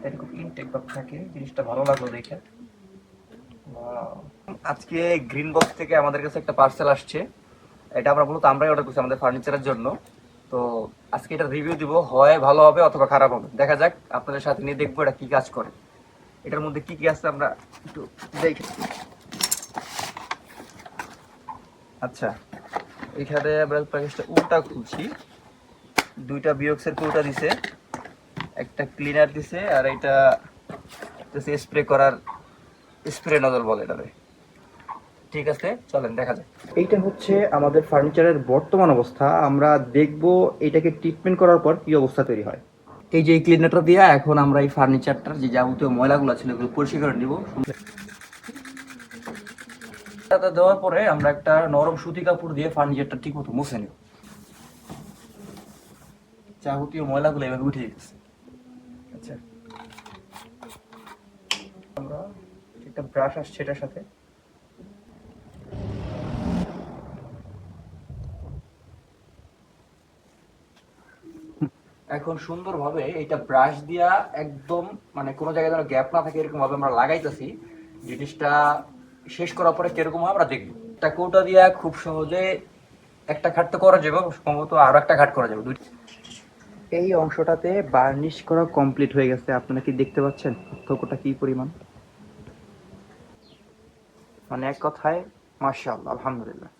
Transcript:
এরকম ইনটেক ভাব থাকে, জিনিসটা ভালো লাগলো দেখে। আজকে গ্রিন বক্স থেকে আমাদের কাছে একটা পার্সেল আসছে। এটা আমরা মূলত আমরাই অর্ডার করছি আমাদের ফার্নিচারের জন্য। তো আজকে এটা রিভিউ দিব, হয় ভালো হবে অথবা খারাপ হবে, দেখা যাক। আপনাদের সাথে নিয়ে দেখবো এটা কি কাজ করে, এটার মধ্যে কি কি আছে আমরা একটু দেখি। আচ্ছা, এখানে আমরা প্যাকেজটা উল্টা খুলছি। দুইটা বিওক্সের কৌটা দিছে, একটা ক্লিনার দিছে, আর এটা স্প্রে করার স্প্রে নজল বলে এটারে। ঠিক আছে, চলেন দেখা যাক। এইটা হচ্ছে আমাদের ফার্নিচারের বর্তমান অবস্থা। আমরা দেখব এটাকে ট্রিটমেন্ট করার পর কি অবস্থা তৈরি হয়। এই যে এই ক্লিনারটা দিয়ে এখন আমরা এই ফার্নিচারটার যে যাবতীয় ময়লাগুলো ছিল এগুলো পরিষ্কার করে নিব। এটা দেওয়ার পরে আমরা একটা নরম সুতি কাপড় দিয়ে ফার্নিচারটা ঠিক মতো মুছে নিব। যাবতীয় ময়লাগুলো এভাবে উঠে গেছে। আচ্ছা, আমরা একটা ব্রাশ আসছে এটার সাথে। এখন সুন্দরভাবে এটা ব্রাশ দিয়া একদম মানে কোনো জায়গায় যেন গ্যাপ না থাকে এরকম ভাবে আমরা লাগাইতেছি। জিনিসটা শেষ করার পরে কিরকম হয় আমরা দেখবো। একটা কৌটা দিয়া খুব সহজে একটা খাট তো করা যাবে, সম্ভবত আরো একটা খাট করা যাবে। এই অংশটাতে বার্নিশ করা কমপ্লিট হয়ে গেছে। আপনারা কি দেখতে পাচ্ছেন পার্থক্যটা কি পরিমাণ? মানে এক কথায় মাশাআল্লাহ, আলহামদুলিল্লাহ।